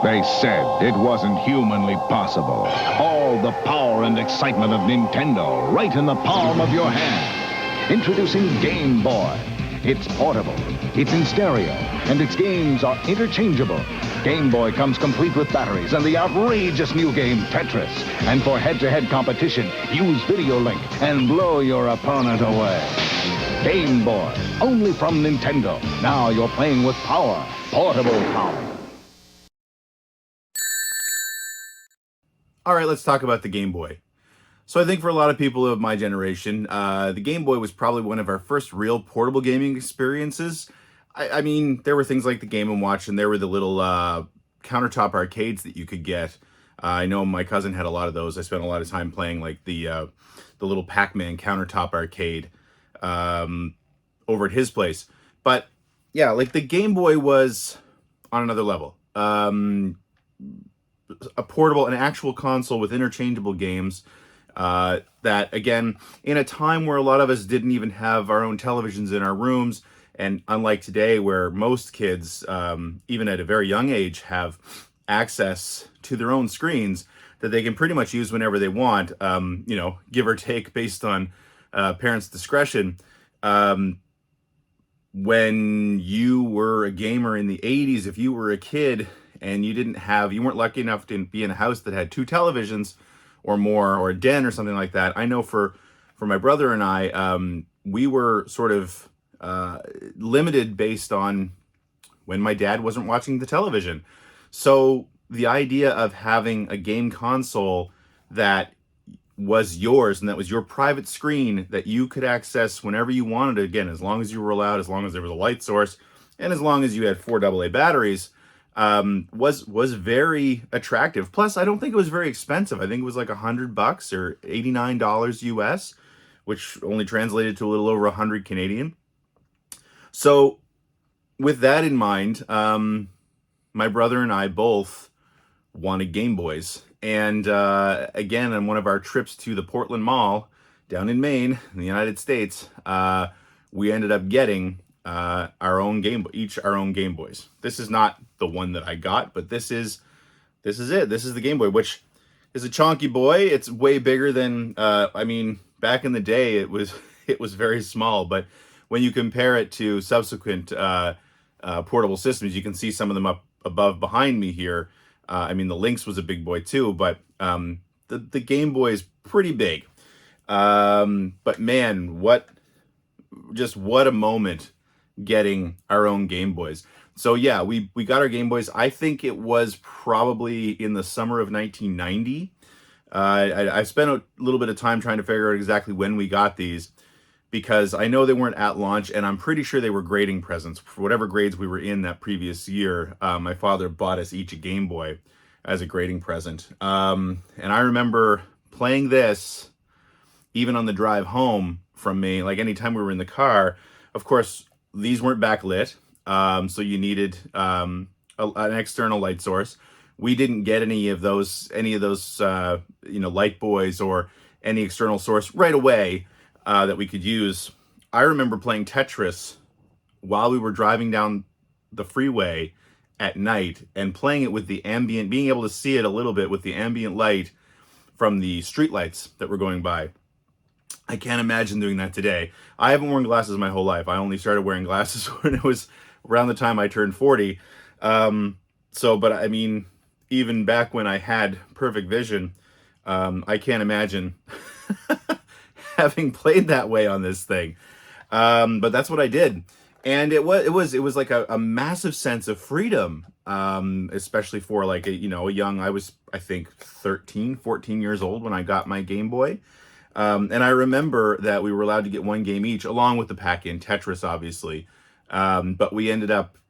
They said it wasn't humanly possible. All the power and excitement of Nintendo right in the palm of your hand. Introducing Game Boy. It's portable, it's in stereo, and its games are interchangeable. Game Boy comes complete with batteries and the outrageous new game Tetris. And for head-to-head competition, use Video Link and blow your opponent away. Game Boy, only from Nintendo. Now you're playing with power, portable power. All right, let's talk about the Game Boy. So I think for a lot of people of my generation, the Game Boy was probably one of our first real portable gaming experiences. I mean, there were things like the Game & Watch, and there were the little countertop arcades that you could get. I know my cousin had a lot of those. I spent a lot of time playing like the little Pac-Man countertop arcade over at his place. But yeah, like the Game Boy was on another level. A portable, an actual console with interchangeable games. That, again, in a time where a lot of us didn't even have our own televisions in our rooms, and unlike today where most kids, even at a very young age, have access to their own screens that they can pretty much use whenever they want, give or take based on parents' discretion. When you were a gamer in the 80s, if you were a kid and you weren't lucky enough to be in a house that had two televisions or more, or a den or something like that. I know for my brother and I, we were sort of limited based on when my dad wasn't watching the television. So the idea of having a game console that was yours and that was your private screen that you could access whenever you wanted, again, as long as you were allowed, as long as there was a light source, and as long as you had 4 AA batteries, was very attractive. Plus, I don't think it was very expensive. I think it was like $100 or $89 US, which only translated to a little over 100 Canadian. So with that in mind, my brother and I both wanted Game Boys. And again, on one of our trips to the Portland Mall down in Maine, in the United States, we ended up getting our own each our own Game Boys. This is not the one that I got, but this is it. This is the Game Boy, which is a chonky boy. It's way bigger than I mean, back in the day it was very small, but when you compare it to subsequent portable systems, you can see some of them up above behind me here. I mean, the Lynx was a big boy too, but the Game Boy is pretty big. But man, what a moment getting our own Game Boys. So yeah, we got our Game Boys. I think it was probably in the summer of 1990. I spent a little bit of time trying to figure out exactly when we got these, because I know they weren't at launch, and I'm pretty sure they were grading presents. For whatever grades we were in that previous year, my father bought us each a Game Boy as a grading present. And I remember playing this even on the drive home from me, like anytime we were in the car. Of course, these weren't backlit, so you needed an external light source. We didn't get any of those light boys or any external source right away that we could use. I remember playing Tetris while we were driving down the freeway at night and playing it with the ambient, being able to see it a little bit with the ambient light from the streetlights that were going by. I can't imagine doing that today. I haven't worn glasses my whole life. I only started wearing glasses when it was around the time I turned 40. But I mean, even back when I had perfect vision, I can't imagine having played that way on this thing. But that's what I did. And it was like a massive sense of freedom, especially for like a young, I was, I think 13, 14 years old when I got my Game Boy. And I remember that we were allowed to get one game each, along with the pack-in, Tetris, obviously. But we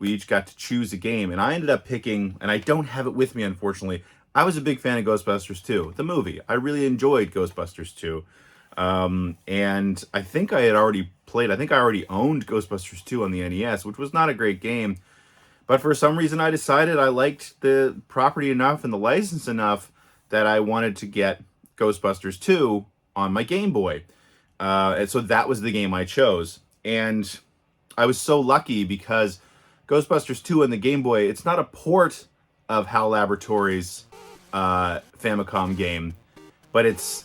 each got to choose a game, and I ended up picking, and I don't have it with me, unfortunately. I was a big fan of Ghostbusters 2, the movie. I really enjoyed Ghostbusters 2. And I think I already owned Ghostbusters 2 on the NES, which was not a great game. But for some reason, I decided I liked the property enough and the license enough that I wanted to get Ghostbusters 2 on my Game Boy. And so that was the game I chose. And I was so lucky because Ghostbusters 2 on the Game Boy, it's not a port of HAL Laboratories Famicom game, but it's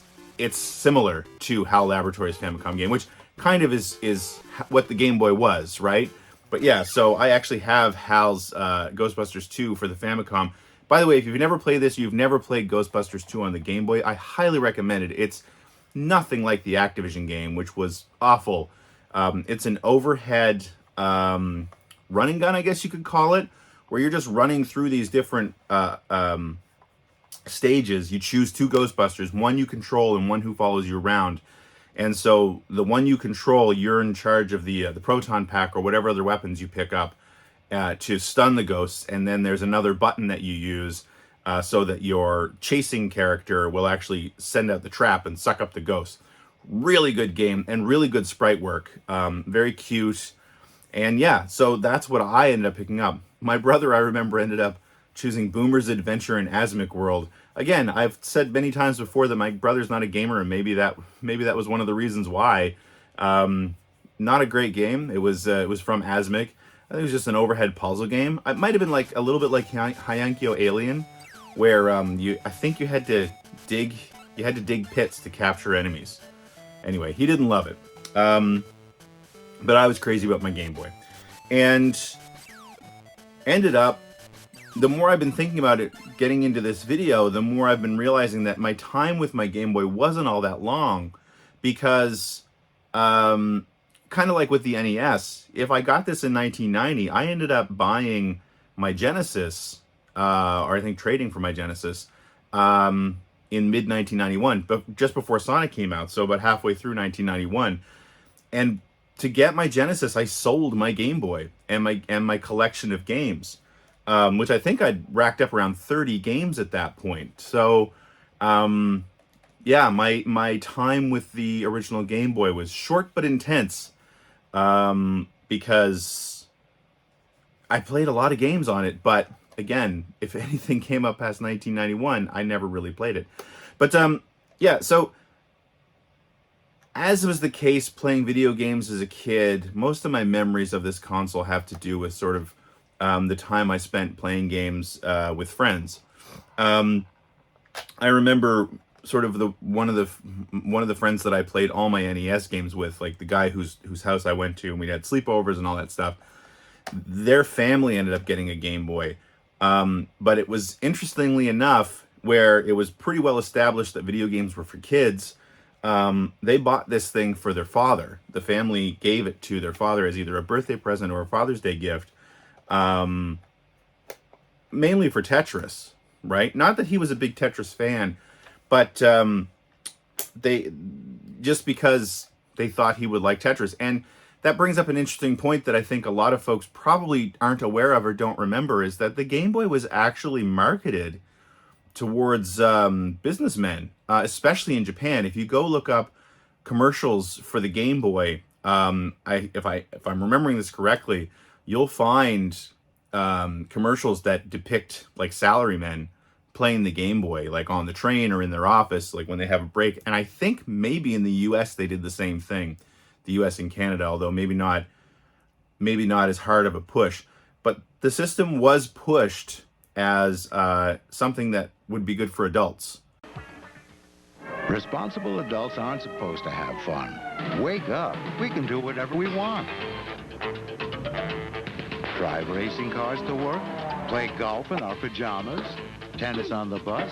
similar to HAL Laboratories Famicom game, which kind of is what the Game Boy was, right? But yeah, so I actually have HAL's Ghostbusters 2 for the Famicom. By the way, if you've never played this, you've never played Ghostbusters 2 on the Game Boy, I highly recommend it. It's nothing like the Activision game, which was awful. It's an overhead running gun, I guess you could call it, where you're just running through these different stages. You choose two Ghostbusters, one you control and one who follows you around. And so the one you control, you're in charge of the proton pack or whatever other weapons you pick up to stun the ghosts. And then there's another button that you use so that your chasing character will actually send out the trap and suck up the ghosts. Really good game and really good sprite work. Very cute. And yeah, so that's what I ended up picking up. My brother, I remember, ended up choosing Boomer's Adventure in Asmic World. Again, I've said many times before that my brother's not a gamer, and maybe that was one of the reasons why. Not a great game. It was from Asmic. I think it was just an overhead puzzle game. It might have been like a little bit like Hyankyo Alien, where I think you had to dig pits to capture enemies. Anyway, he didn't love it. But I was crazy about my Game Boy. And ended up, the more I've been thinking about it, getting into this video, the more I've been realizing that my time with my Game Boy wasn't all that long, because kind of like with the NES, if I got this in 1990, I ended up buying my Genesis, or I think trading for my Genesis, in mid-1991, but just before Sonic came out, so about halfway through 1991. And to get my Genesis, I sold my Game Boy and my collection of games, which I think I'd racked up around 30 games at that point. So, yeah, my time with the original Game Boy was short but intense, because I played a lot of games on it. But again, if anything came up past 1991, I never really played it. But yeah, so as was the case playing video games as a kid, most of my memories of this console have to do with sort of the time I spent playing games with friends. I remember sort of one of the friends that I played all my NES games with, like the guy whose house I went to, and we had sleepovers and all that stuff. Their family ended up getting a Game Boy, but it was, interestingly enough, where it was pretty well established that video games were for kids. They bought this thing for their father. The family gave it to their father as either a birthday present or a Father's Day gift, mainly for Tetris, right? Not that he was a big Tetris fan, but they, just because they thought he would like Tetris. And that brings up an interesting point that I think a lot of folks probably aren't aware of or don't remember, is that the Game Boy was actually marketed towards businessmen, especially in Japan. If you go look up commercials for the Game Boy, if I'm remembering this correctly, you'll find commercials that depict like salarymen playing the Game Boy, like on the train or in their office, like when they have a break. And I think maybe in the US they did the same thing, the US and Canada, although maybe not as hard of a push. But the system was pushed as something that would be good for adults. Responsible adults aren't supposed to have fun. Wake up. We can do whatever we want. Drive racing cars to work, play golf in our pajamas, tennis on the bus,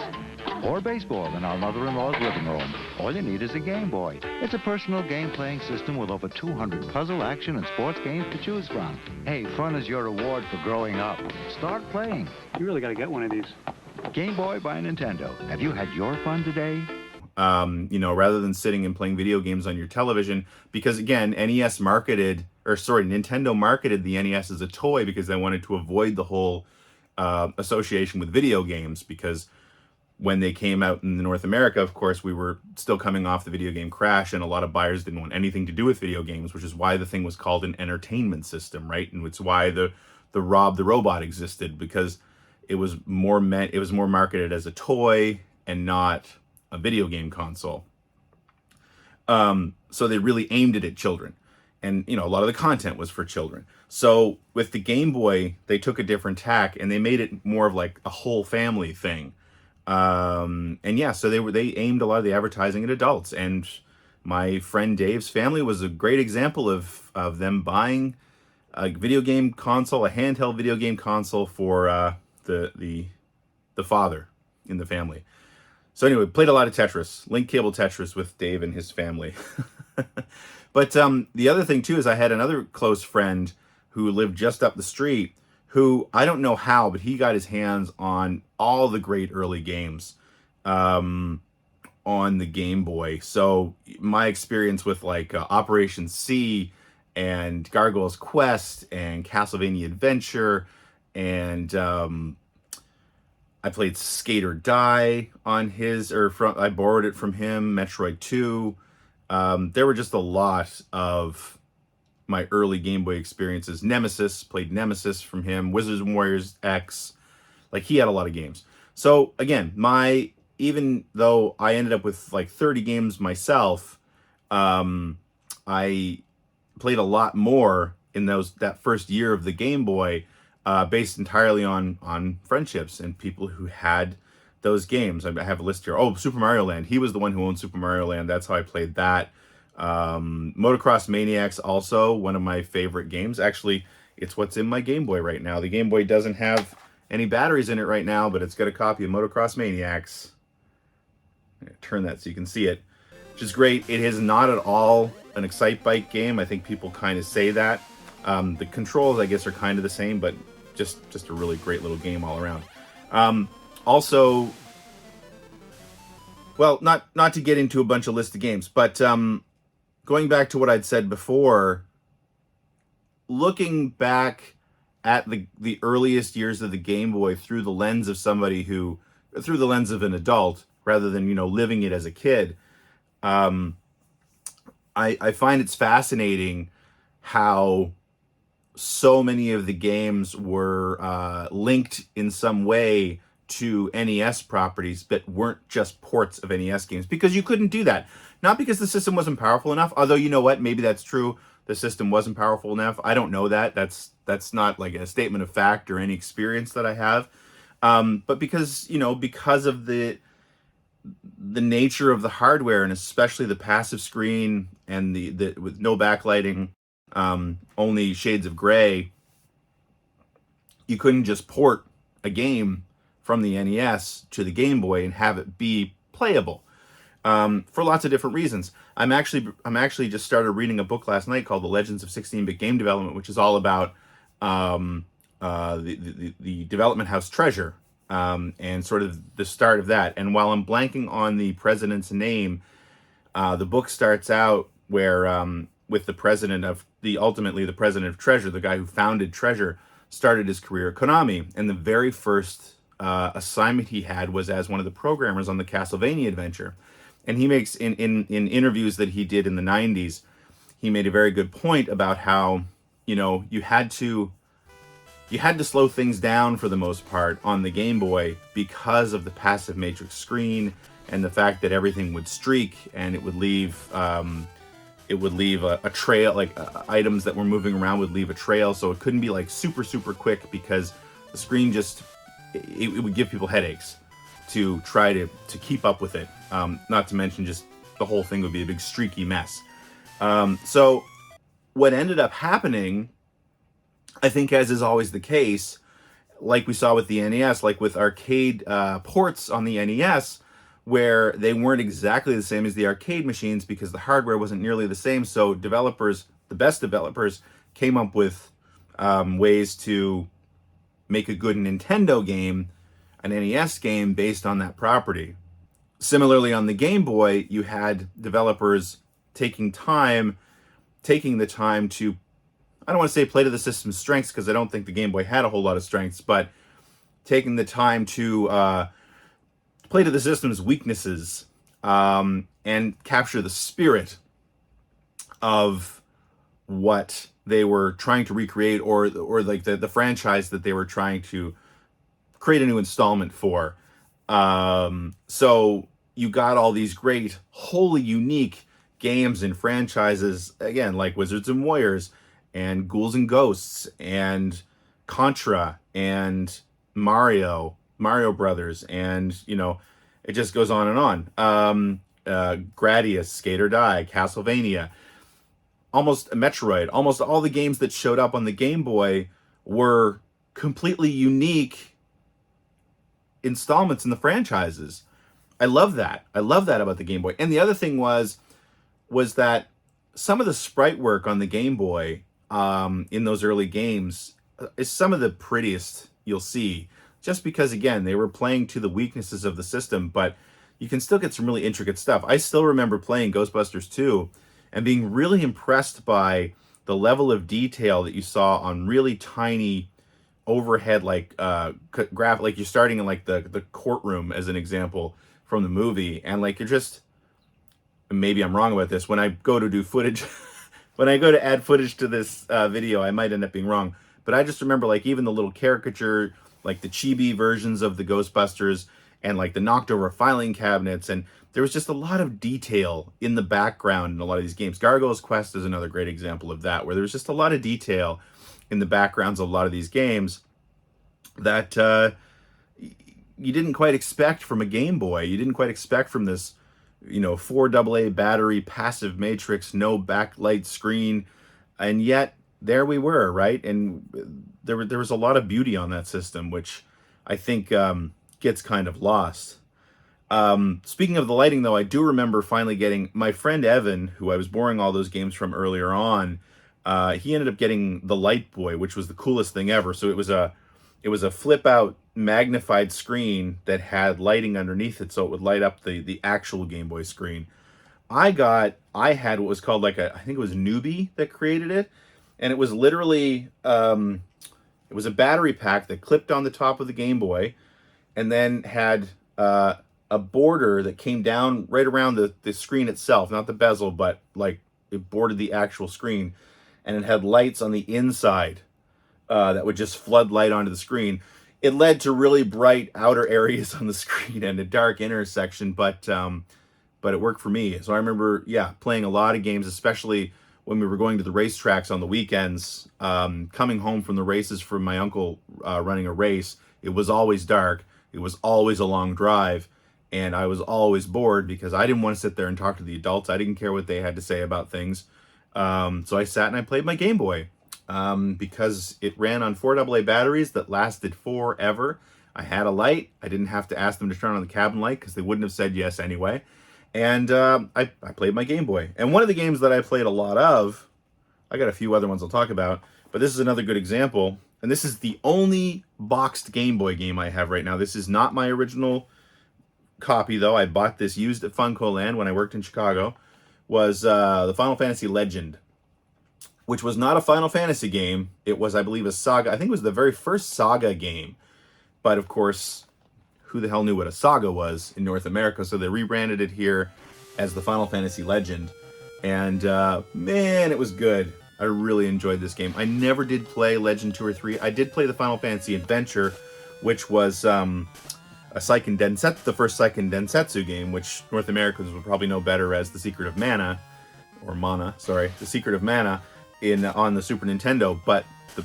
or baseball in our mother-in-law's living room. All you need is a Game Boy. It's a personal game-playing system with over 200 puzzle, action, and sports games to choose from. Hey, fun is your reward for growing up. Start playing. You really got to get one of these. Game Boy by Nintendo. Have you had your fun today? Rather than sitting and playing video games on your television, because again, Nintendo marketed the NES as a toy because they wanted to avoid the whole association with video games, because when they came out in North America, of course, we were still coming off the video game crash, and a lot of buyers didn't want anything to do with video games, which is why the thing was called an entertainment system, right? And it's why the Rob the Robot existed, because it was more marketed as a toy and not a video game console. So they really aimed it at children. and a lot of the content was for children. So with the Game Boy, they took a different tack and they made it more of like a whole family thing. And yeah, so they aimed a lot of the advertising at adults. And my friend Dave's family was a great example of them buying a video game console, a handheld video game console for the father in the family. So anyway, played a lot of Tetris, link cable Tetris with Dave and his family. But the other thing too is I had another close friend who lived just up the street who, I don't know how, but he got his hands on all the great early games on the Game Boy. So my experience with like Operation C and Gargoyle's Quest and Castlevania Adventure, and I played Skate or Die on his, I borrowed it from him, Metroid 2. There were just a lot of my early Game Boy experiences. Nemesis, played Nemesis from him, Wizards and Warriors X. Like, he had a lot of games. So again, even though I ended up with like 30 games myself, I played a lot more in that first year of the Game Boy, based entirely on friendships and people who had those games. I have a list here. Oh, Super Mario Land. He was the one who owned Super Mario Land. That's how I played that. Motocross Maniacs, also one of my favorite games. Actually, it's what's in my Game Boy right now. The Game Boy doesn't have any batteries in it right now, but it's got a copy of Motocross Maniacs. Turn that so you can see it, which is great. It is not at all an Excitebike game. I think people kind of say that. The controls, I guess, are kind of the same, but just a really great little game all around. Also, well, not to get into a bunch of list of games, but going back to what I'd said before, looking back at the earliest years of the Game Boy through the lens of through the lens of an adult, rather than, living it as a kid, I find it's fascinating how so many of the games were linked in some way to NES properties, but weren't just ports of NES games, because you couldn't do that. Not because the system wasn't powerful enough, although you know what, maybe that's true. The system wasn't powerful enough. I don't know that. That's not like a statement of fact or any experience that I have. But because of the nature of the hardware, and especially the passive screen and the with no backlighting, only shades of gray, you couldn't just port a game from the NES to the Game Boy and have it be playable, for lots of different reasons. I'm actually just started reading a book last night called The Legends of 16-Bit Game Development, which is all about the development house Treasure, and sort of the start of that. And while I'm blanking on the president's name, the book starts out where with the president of ultimately the president of Treasure, the guy who founded Treasure, started his career at Konami, and the very first assignment he had was as one of the programmers on the Castlevania adventure. And he makes in interviews that he did in the 90s, he made a very good point about how you had to slow things down for the most part on the Game Boy because of the passive matrix screen and the fact that everything would streak, and it would leave a trail, like items that were moving around would leave a trail, so it couldn't be like super quick, because the screen it would give people headaches to try to keep up with it. Not to mention just the whole thing would be a big streaky mess. So what ended up happening, I think, as is always the case, like we saw with the NES, like with arcade ports on the NES, where they weren't exactly the same as the arcade machines because the hardware wasn't nearly the same. So developers, the best developers, came up with ways to make a good Nintendo game, an NES game, based on that property. Similarly, on the Game Boy, you had developers taking the time to, I don't want to say play to the system's strengths, because I don't think the Game Boy had a whole lot of strengths, but taking the time to play to the system's weaknesses, and capture the spirit of what they were trying to recreate, or like the franchise that they were trying to create a new installment for. So you got all these great, wholly unique games and franchises, again, like Wizards and Warriors and Ghouls and Ghosts and Contra and Mario Brothers, and it just goes on and on. Gradius, Skate or Die, Castlevania, almost Metroid, almost all the games that showed up on the Game Boy were completely unique installments in the franchises. I love that. I love that about the Game Boy. And the other thing was that some of the sprite work on the Game Boy in those early games is some of the prettiest you'll see, just because, again, they were playing to the weaknesses of the system, but you can still get some really intricate stuff. I still remember playing Ghostbusters 2 and being really impressed by the level of detail that you saw on really tiny overhead, like like you're starting in like the courtroom as an example from the movie, and like you're just, maybe I'm wrong about this, when I go to do footage when I go to add footage to this video, I might end up being wrong, but I just remember like even the little caricature, like the chibi versions of the Ghostbusters and like the knocked over filing cabinets, and there was just a lot of detail in the background in a lot of these games. Gargoyle's Quest is another great example of that, where there was just a lot of detail in the backgrounds of a lot of these games that you didn't quite expect from a Game Boy. You didn't quite expect from this, 4 AA battery, passive matrix, no backlight screen, and yet there we were, right? And there was a lot of beauty on that system, which I think gets kind of lost. Speaking of the lighting, though, I do remember finally getting my friend Evan, who I was borrowing all those games from earlier on. He ended up getting the Light Boy, which was the coolest thing ever. So it was a flip out magnified screen that had lighting underneath it, so it would light up the actual Game Boy screen. I had what was called, like, I think it was Newbie that created it, and it was literally it was a battery pack that clipped on the top of the Game Boy, and then had a border that came down right around the screen itself, not the bezel, but like it bordered the actual screen, and it had lights on the inside that would just flood light onto the screen. It led to really bright outer areas on the screen and a dark inner section, but it worked for me. So I remember, playing a lot of games, especially when we were going to the racetracks on the weekends, coming home from the races from my uncle running a race. It was always dark. It was always a long drive, and I was always bored because I didn't want to sit there and talk to the adults. I didn't care what they had to say about things. So I sat and I played my Game Boy. Because it ran on 4 AA batteries that lasted forever. I had a light. I didn't have to ask them to turn on the cabin light because they wouldn't have said yes anyway. And I played my Game Boy. And one of the games that I played a lot of, I got a few other ones I'll talk about, but this is another good example. And this is the only boxed Game Boy game I have right now. This is not my original copy, though. I bought this used at Funko Land when I worked in Chicago. Was the Final Fantasy Legend, which was not a Final Fantasy game. It was, I believe, a Saga. I think it was the very first Saga game. But, of course, who the hell knew what a Saga was in North America? So they rebranded it here as the Final Fantasy Legend. And, man, it was good. I really enjoyed this game. I never did play Legend 2 or 3. I did play the Final Fantasy Adventure, which was a Seiken Densetsu, the first Seiken Densetsu game, which North Americans would probably know better as The Secret of Mana. The Secret of Mana. On the Super Nintendo, but the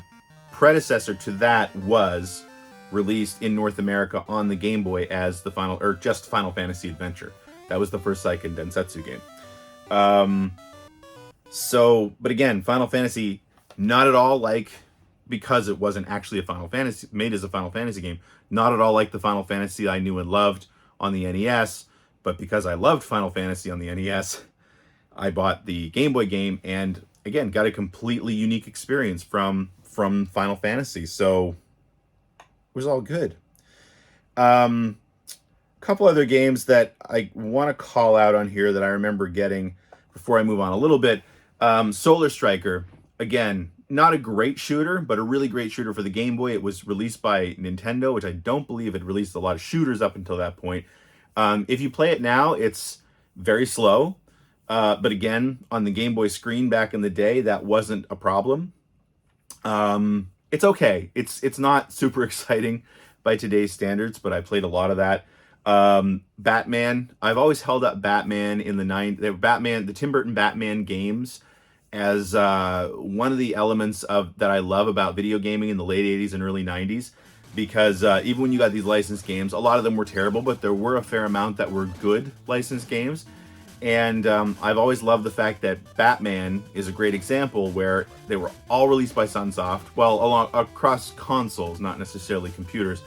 predecessor to that was released in North America on the Game Boy as the Final Fantasy Adventure. That was the first Seiken Densetsu game. But again, Final Fantasy, not at all like, because it wasn't actually made as a Final Fantasy game, not at all like the Final Fantasy I knew and loved on the NES, but because I loved Final Fantasy on the NES, I bought the Game Boy game and again, got a completely unique experience from Final Fantasy, so it was all good. Couple other games that I want to call out on here that I remember getting before I move on a little bit. Solar Striker, again, not a great shooter, but a really great shooter for the Game Boy. It was released by Nintendo, which I don't believe had released a lot of shooters up until that point. If you play it now, it's very slow. But again, on the Game Boy screen back in the day, that wasn't a problem. It's okay. It's not super exciting by today's standards, but I played a lot of that. Batman. I've always held up Batman in the the Tim Burton Batman games as one of the elements of that I love about video gaming in the late 80s and early 90s, because even when you got these licensed games, a lot of them were terrible, but there were a fair amount that were good licensed games. And I've always loved the fact that Batman is a great example where they were all released by Sunsoft, well, across consoles, not necessarily computers.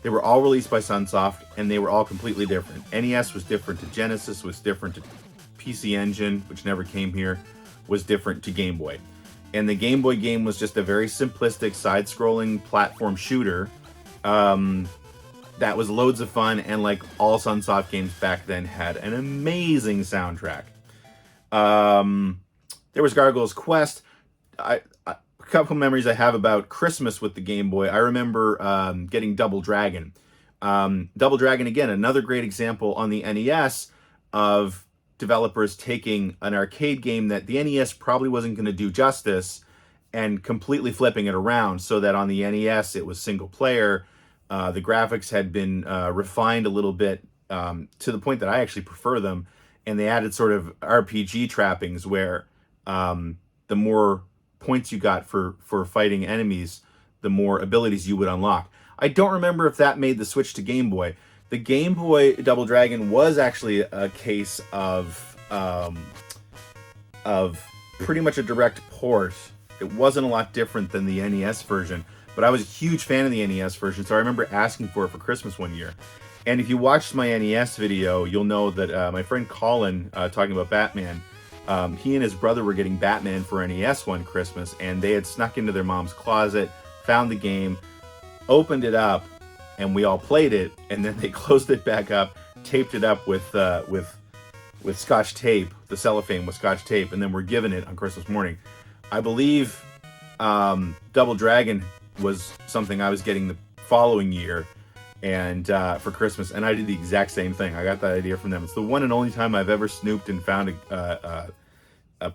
They were all released by Sunsoft, and they were all completely different. NES was different to Genesis, was different to PC Engine, which never came here, was different to Game Boy. And the Game Boy game was just a very simplistic side-scrolling platform shooter that was loads of fun, and like all Sunsoft games back then had an amazing soundtrack. There was Gargoyle's Quest. A couple memories I have about Christmas with the Game Boy. I remember getting Double Dragon. Double Dragon, again, another great example on the NES of developers taking an arcade game that the NES probably wasn't going to do justice and completely flipping it around so that on the NES it was single player. The graphics had been refined a little bit to the point that I actually prefer them, and they added sort of RPG trappings where the more points you got for fighting enemies, the more abilities you would unlock. I don't remember if that made the switch to Game Boy. The Game Boy Double Dragon was actually a case of pretty much a direct port. It wasn't a lot different than the NES version, but I was a huge fan of the NES version, so I remember asking for it for Christmas one year. And if you watched my NES video, you'll know that my friend Colin, talking about Batman, he and his brother were getting Batman for NES one Christmas, and they had snuck into their mom's closet, found the game, opened it up, and we all played it, and then they closed it back up, taped it up with Scotch tape, the cellophane with Scotch tape, and then we're given it on Christmas morning. I believe Double Dragon was something I was getting the following year, and for Christmas, and I did the exact same thing. I got that idea from them. It's the one and only time I've ever snooped and found a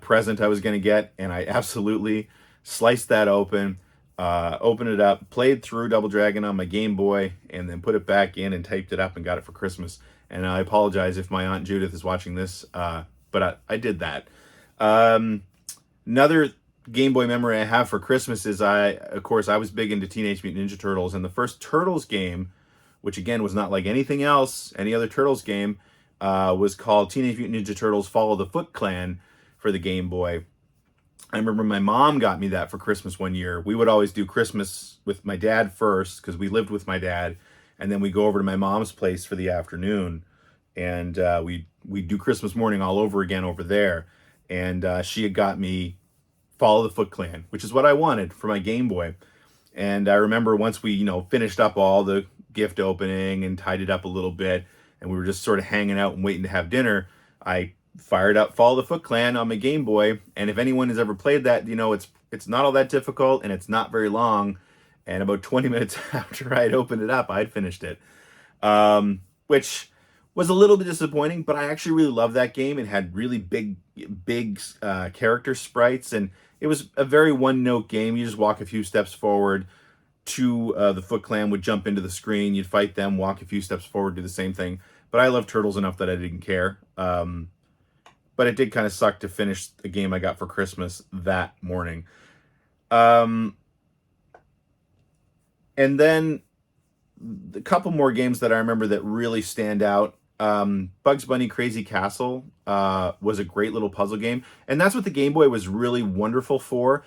present I was going to get, and I absolutely sliced that open. Opened it up, played through Double Dragon on my Game Boy, and then put it back in and taped it up and got it for Christmas. And I apologize if my Aunt Judith is watching this, but I did that. Another Game Boy memory I have for Christmas is I was big into Teenage Mutant Ninja Turtles, and the first Turtles game, which again was not like anything else, any other Turtles game, was called Teenage Mutant Ninja Turtles Follow the Foot Clan for the Game Boy. I remember my mom got me that for Christmas one year. We would always do Christmas with my dad first because we lived with my dad, and then we go over to my mom's place for the afternoon, and we do Christmas morning all over again over there. And she had got me Follow the Foot Clan, which is what I wanted for my Game Boy. And I remember once we, finished up all the gift opening and tied it up a little bit, and we were just sort of hanging out and waiting to have dinner, I fired up Follow the Foot Clan on my Game Boy, and if anyone has ever played that, it's not all that difficult, and it's not very long, and about 20 minutes after I'd opened it up, I'd finished it, which was a little bit disappointing, but I actually really loved that game. It had really big character sprites, and it was a very one-note game. You just walk a few steps forward, the Foot Clan would jump into the screen, you'd fight them, walk a few steps forward, do the same thing, but I love Turtles enough that I didn't care. But it did kind of suck to finish the game I got for Christmas that morning. And then a couple more games that I remember that really stand out. Bugs Bunny Crazy Castle was a great little puzzle game. And that's what the Game Boy was really wonderful for.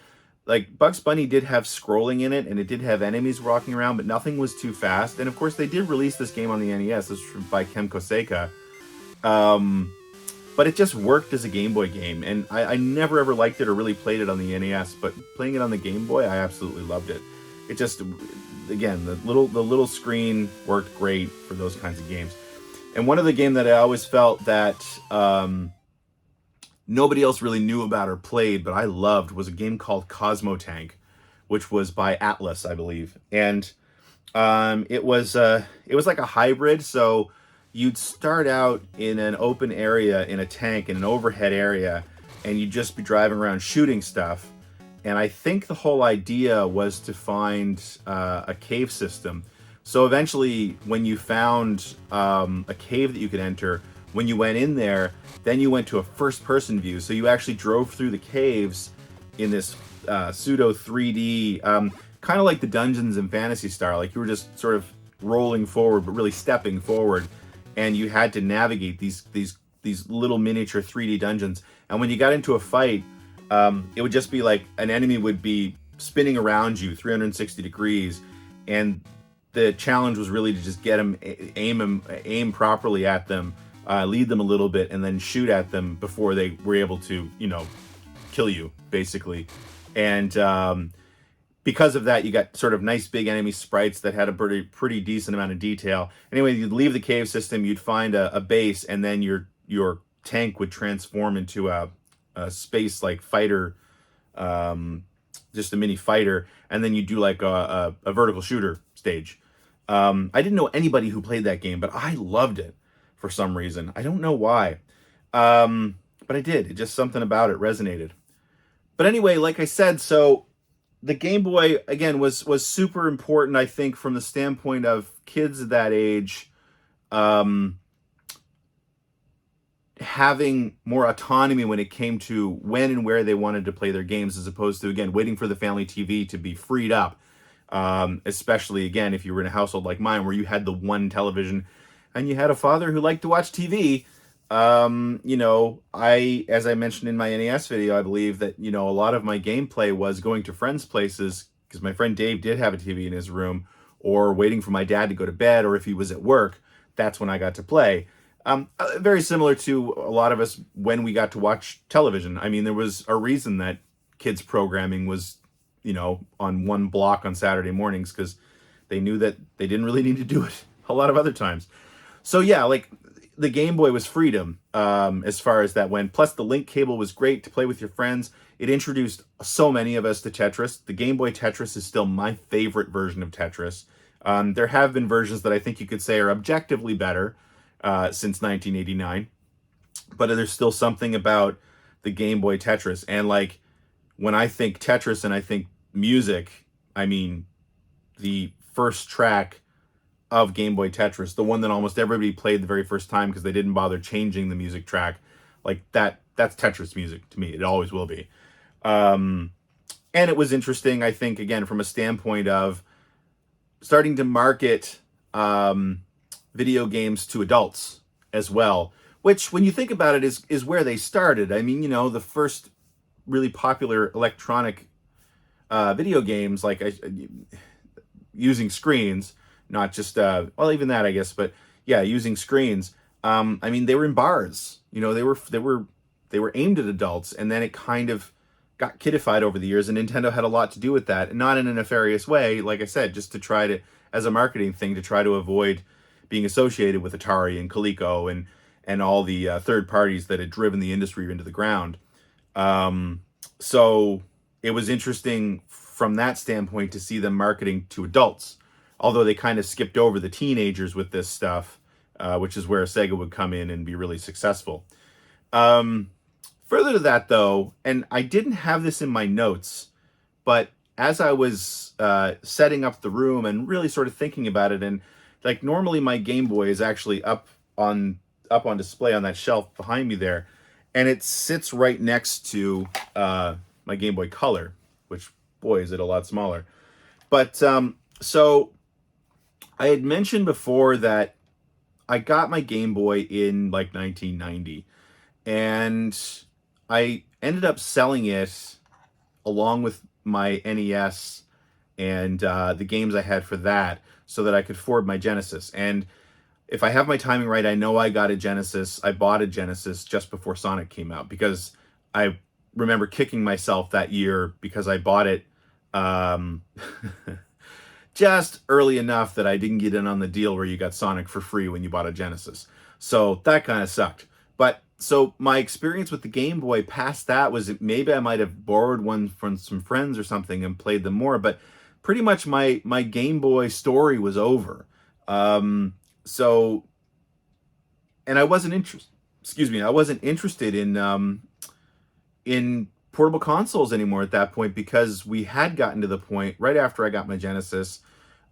Like, Bugs Bunny did have scrolling in it, and it did have enemies walking around, but nothing was too fast. And of course, they did release this game on the NES. This was by Kemco Seika. But it just worked as a Game Boy game, and I never ever liked it or really played it on the NES, but playing it on the Game Boy, I absolutely loved it. It just, again, the little screen worked great for those kinds of games. And one of the games that I always felt that nobody else really knew about or played, but I loved, was a game called Cosmo Tank, which was by Atlas, I believe. And it was like a hybrid, so you'd start out in an open area in a tank, in an overhead area, and you'd just be driving around shooting stuff. And I think the whole idea was to find a cave system So eventually, when you found a cave that you could enter, when you went in there, then you went to a first-person view. So you actually drove through the caves in this pseudo 3D, kind of like the dungeons in Phantasy Star. Like you were just sort of rolling forward, but really stepping forward, and you had to navigate these little miniature 3D dungeons. And when you got into a fight, it would just be like an enemy would be spinning around you 360 degrees, and the challenge was really to just get them, aim properly at them, lead them a little bit, and then shoot at them before they were able to, kill you, basically. And because of that, you got sort of nice big enemy sprites that had a pretty decent amount of detail. Anyway, you'd leave the cave system, you'd find a base, and then your tank would transform into a space like fighter, just a mini fighter, and then you do like a vertical shooter stage. I didn't know anybody who played that game, but I loved it for some reason. I don't know why, but I did. It just something about it resonated. But anyway, like I said, so the Game Boy again was super important, I think, from the standpoint of kids at that age, having more autonomy when it came to when and where they wanted to play their games, as opposed to, again, waiting for the family TV to be freed up. Especially, again, if you were in a household like mine where you had the one television and you had a father who liked to watch TV. As I mentioned in my NES video, I believe that, a lot of my gameplay was going to friends' places because my friend Dave did have a TV in his room, or waiting for my dad to go to bed, or if he was at work, that's when I got to play. Very similar to a lot of us when we got to watch television. I mean, there was a reason that kids programming was, on one block on Saturday mornings, because they knew that they didn't really need to do it a lot of other times. So yeah, like the Game Boy was freedom as far as that went. Plus the link cable was great to play with your friends. It introduced so many of us to Tetris. The Game Boy Tetris is still my favorite version of Tetris. There have been versions that I think you could say are objectively better since 1989. But there's still something about the Game Boy Tetris. And like, when I think Tetris and I think music, I mean, the first track of Game Boy Tetris, the one that almost everybody played the very first time because they didn't bother changing the music track, like that's Tetris music to me. It always will be. And it was interesting, I think, again, from a standpoint of starting to market video games to adults as well, which, when you think about it, is where they started. I mean, the first really popular electronic video games, like using screens, not just even that, I guess, but yeah, using screens. I mean, they were in bars. They were aimed at adults, and then it kind of got kiddified over the years, and Nintendo had a lot to do with that, and not in a nefarious way, like I said, just to try to, as a marketing thing, to try to avoid being associated with Atari and Coleco and all the third parties that had driven the industry into the ground. So it was interesting from that standpoint to see them marketing to adults, although they kind of skipped over the teenagers with this stuff, which is where Sega would come in and be really successful. Further to that, though, and I didn't have this in my notes, but as I was setting up the room and really sort of thinking about it, and like normally my Game Boy is actually up on display on that shelf behind me there, and it sits right next to my Game Boy Color, which, boy, is it a lot smaller. But so I had mentioned before that I got my Game Boy in like 1990, and I ended up selling it along with my NES and the games I had for that, so that I could afford my Genesis. And if I have my timing right, I know I got a Genesis. I bought a Genesis just before Sonic came out, because I remember kicking myself that year because I bought it just early enough that I didn't get in on the deal where you got Sonic for free when you bought a Genesis. So that kind of sucked. But so my experience with the Game Boy past that was, maybe I might have borrowed one from some friends or something and played them more, but pretty much my Game Boy story was over. So, and I wasn't interested in portable consoles anymore at that point, because we had gotten to the point right after I got my Genesis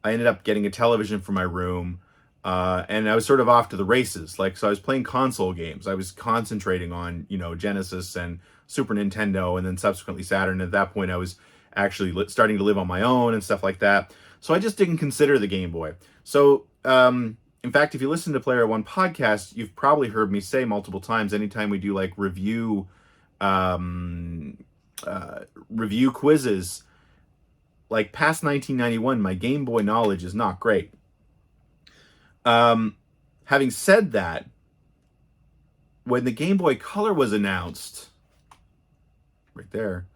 I ended up getting a television for my room, and I was sort of off to the races. Like, so I was playing console games. I was concentrating on, Genesis and Super Nintendo, and then subsequently Saturn. At that point, I was actually starting to live on my own and stuff like that. So I just didn't consider the Game Boy. So, in fact, if you listen to Player One podcast, you've probably heard me say multiple times, anytime we do like review quizzes, like past 1991, my Game Boy knowledge is not great. Having said that, when the Game Boy Color was announced, right there,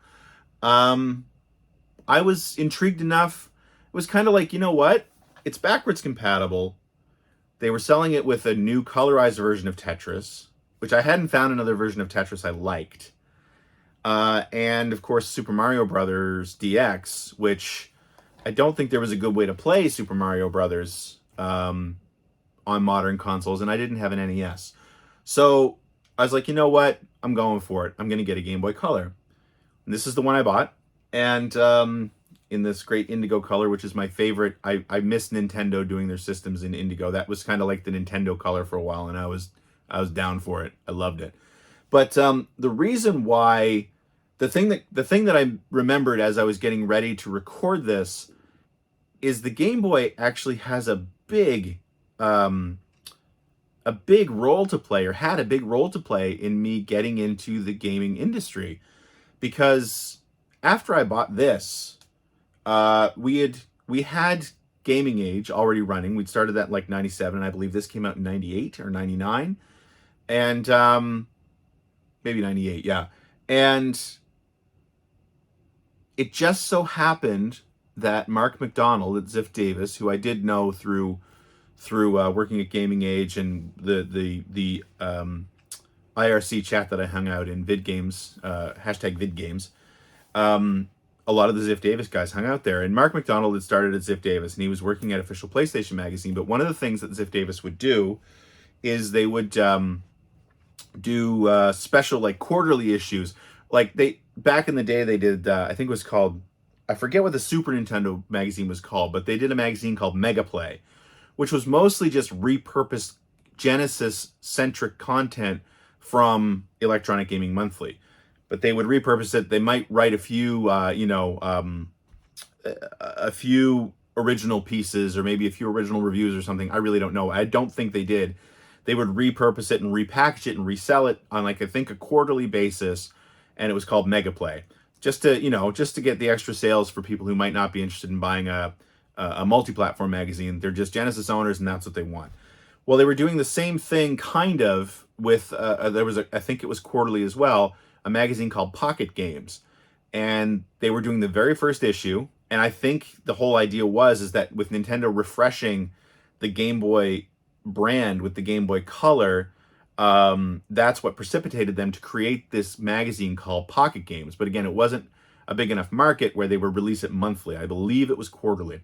I was intrigued enough. It was kind of like, you know what? It's backwards compatible. They were selling it with a new colorized version of Tetris, which I hadn't found another version of Tetris I liked. And of course, Super Mario Brothers DX, which I don't think there was a good way to play Super Mario Brothers on modern consoles, and I didn't have an NES. So I was like, you know what? I'm going for it. I'm going to get a Game Boy Color. And this is the one I bought. And in this great indigo color, which is my favorite. I miss Nintendo doing their systems in indigo. That was kind of like the Nintendo color for a while, and I was down for it. I loved it. But the reason why, the thing that I remembered as I was getting ready to record this is the Game Boy actually has a big role to play, or had a big role to play in me getting into the gaming industry. Because after I bought this, we had Gaming Age already running. We'd started that in like 97, and I believe this came out in 98 or 99. And maybe 98, yeah. And it just so happened that Mark McDonald at Ziff Davis, who I did know through working at Gaming Age and the IRC chat that I hung out in, VidGames, hashtag VidGames, a lot of the Ziff Davis guys hung out there. And Mark McDonald had started at Ziff Davis, and he was working at Official PlayStation Magazine. But one of the things that Ziff Davis would do is they would do special, like, quarterly issues. Like, back in the day, they did, I think it was called, I forget what the Super Nintendo magazine was called, but they did a magazine called Mega Play, which was mostly just repurposed Genesis-centric content from Electronic Gaming Monthly. But they would repurpose it. They might write a few, a few original pieces, or maybe a few original reviews or something. I really don't know. I don't think they did. They would repurpose it and repackage it and resell it on, like, I think a quarterly basis, and it was called Mega Play. Just to get the extra sales for people who might not be interested in buying a multi-platform magazine. They're just Genesis owners, and that's what they want. Well, they were doing the same thing kind of with, there was I think it was quarterly as well, a magazine called Pocket Games. And they were doing the very first issue, and I think the whole idea is that with Nintendo refreshing the Game Boy brand with the Game Boy Color, that's what precipitated them to create this magazine called Pocket Games. But again, it wasn't a big enough market where they would release it monthly. I believe it was quarterly.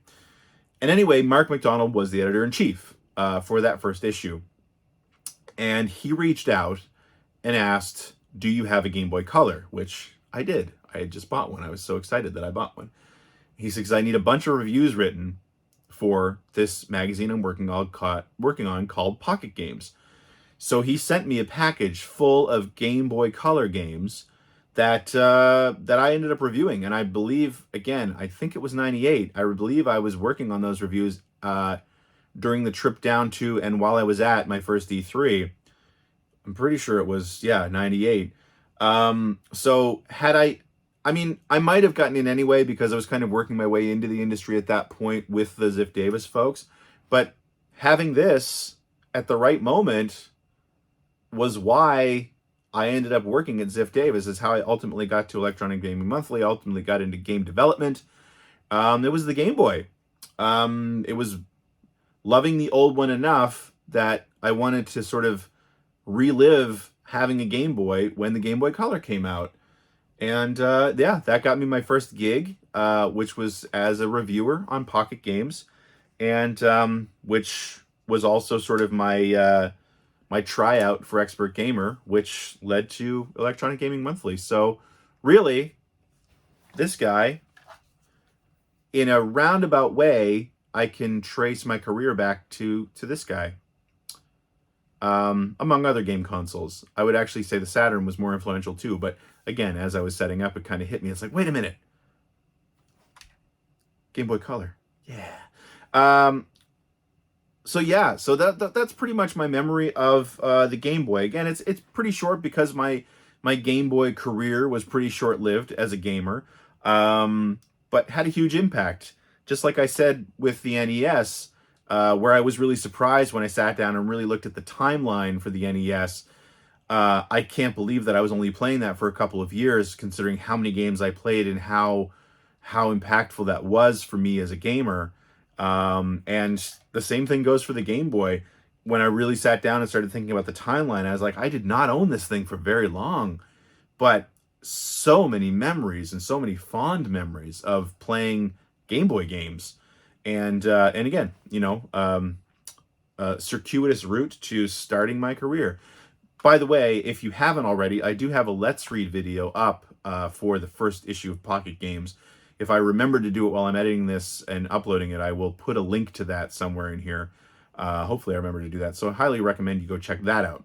And anyway, Mark McDonald was the editor-in-chief for that first issue. And he reached out and asked, do you have a Game Boy Color? Which I did. I had just bought one. I was so excited that I bought one. He says, I need a bunch of reviews written for this magazine I'm working on called Pocket Games. So he sent me a package full of Game Boy Color games that I ended up reviewing. And I believe, again, I think it was 98. I believe I was working on those reviews during the trip down to, and while I was at my first E3. I'm pretty sure it was, 98. So I might have gotten in anyway, because I was kind of working my way into the industry at that point with the Ziff Davis folks. But having this at the right moment was why I ended up working at Ziff Davis. Is how I ultimately got to Electronic Gaming Monthly, ultimately got into game development. It was the Game Boy. It was loving the old one enough that I wanted to sort of relive having a Game Boy when the Game Boy Color came out. And that got me my first gig, which was as a reviewer on Pocket Games, and which was also sort of my my tryout for Expert Gamer, which led to Electronic Gaming Monthly. So really, this guy, in a roundabout way, I can trace my career back to this guy. Among other game consoles. I would actually say the Saturn was more influential too, but again, as I was setting up, it kind of hit me. It's like, wait a minute. Game Boy Color. Yeah. So yeah, so that's pretty much my memory of the Game Boy. Again, it's pretty short because my Game Boy career was pretty short-lived as a gamer, but had a huge impact. Just like I said with the NES, where I was really surprised when I sat down and really looked at the timeline for the NES. I can't believe that I was only playing that for a couple of years, considering how many games I played and how impactful that was for me as a gamer. And the same thing goes for the Game Boy. When I really sat down and started thinking about the timeline, I was like, I did not own this thing for very long, but so many memories and so many fond memories of playing Game Boy games. And again, you know, circuitous route to starting my career. By the way, if you haven't already, I do have a Let's Read video up for the first issue of Pocket Games. If I remember to do it while I'm editing this and uploading it, I will put a link to that somewhere in here. Hopefully I remember to do that. So I highly recommend you go check that out,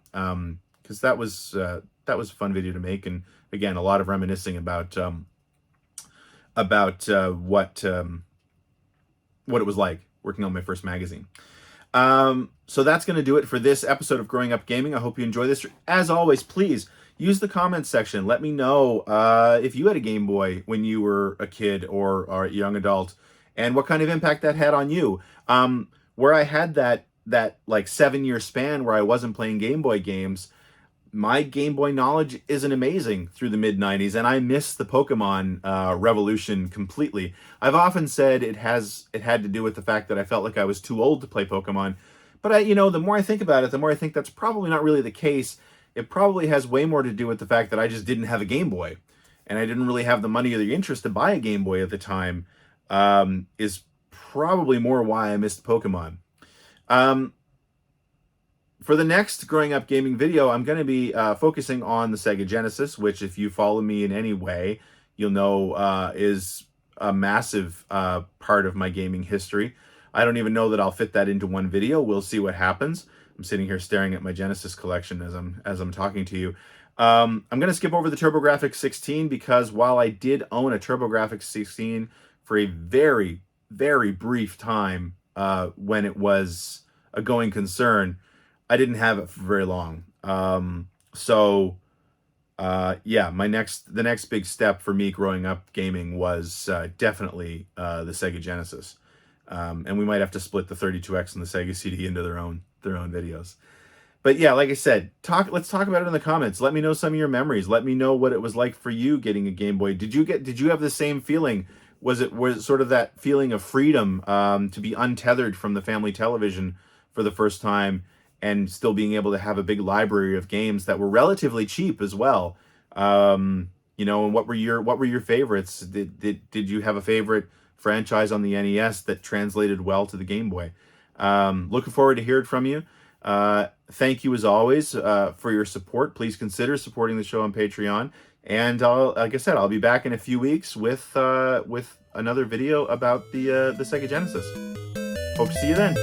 because that was a fun video to make. And again, a lot of reminiscing about what it was like working on my first magazine. So that's going to do it for this episode of Growing Up Gaming. I hope you enjoy this. As always, please use the comments section. Let me know if you had a Game Boy when you were a kid or a young adult, and what kind of impact that had on you. Where I had that like 7-year span where I wasn't playing Game Boy games, my Game Boy knowledge isn't amazing through the mid-90s, and I miss the Pokemon revolution completely. I've often said it had to do with the fact that I felt like I was too old to play Pokemon, but the more I think about it, the more I think that's probably not really the case. It probably has way more to do with the fact that I just didn't have a Game Boy, and I didn't really have the money or the interest to buy a Game Boy at the time, is probably more why I missed Pokemon. For the next Growing Up Gaming video, I'm going to be focusing on the Sega Genesis, which, if you follow me in any way, you'll know is a massive part of my gaming history. I don't even know that I'll fit that into one video. We'll see what happens. I'm sitting here staring at my Genesis collection as I'm talking to you. I'm going to skip over the TurboGrafx 16 because while I did own a TurboGrafx 16 for a very, very brief time when it was a going concern, I didn't have it for very long. Yeah, the next big step for me growing up gaming was definitely the Sega Genesis. And we might have to split the 32X and the Sega CD into their own videos. But yeah, like I said, let's talk about it in the comments. Let me know some of your memories. Let me know what it was like for you getting a Game Boy. Did you have the same feeling? Was it sort of that feeling of freedom to be untethered from the family television for the first time, and still being able to have a big library of games that were relatively cheap as well? And what were your favorites? Did you have a favorite franchise on the NES that translated well to the Game Boy? Looking forward to hearing from you. Thank you as always for your support. Please consider supporting the show on Patreon. And like I said, I'll be back in a few weeks with another video about the Sega Genesis. Hope to see you then.